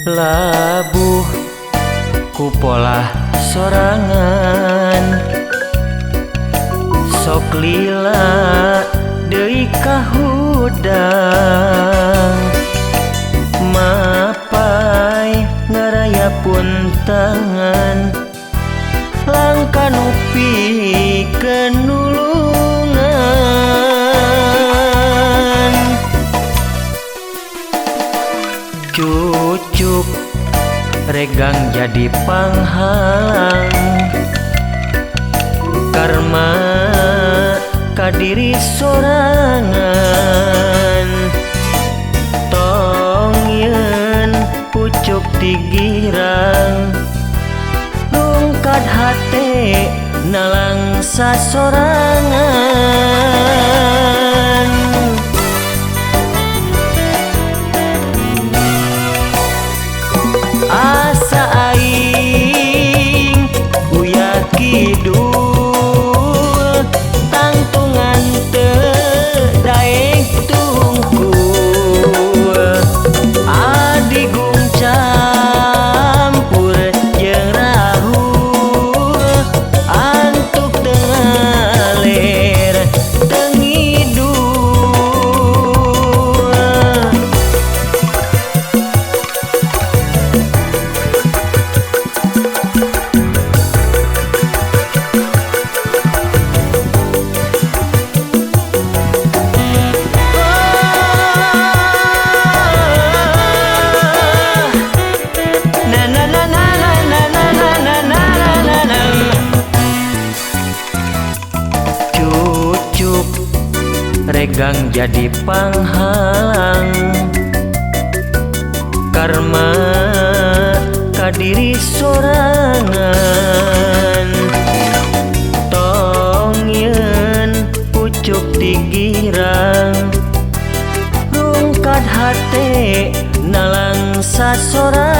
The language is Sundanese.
labuh kupola sorangan sok lila deui kahudang mapai ngaraya pun tangan langkah nupi kenulungan cucuk regang jadi panghalang karma kadiri sorangan tong yen pucuk tigirang rungkat hate nalang sasorangan asa aing uya kidul tangtungan teu daek tungkul adigung campur jeung rahul antuk teu ngaler teu ngidul cucuk regang jadi panghalang karma kadiri sorangan tong yen pucuk tigirang rungkat hate nalang sasorangan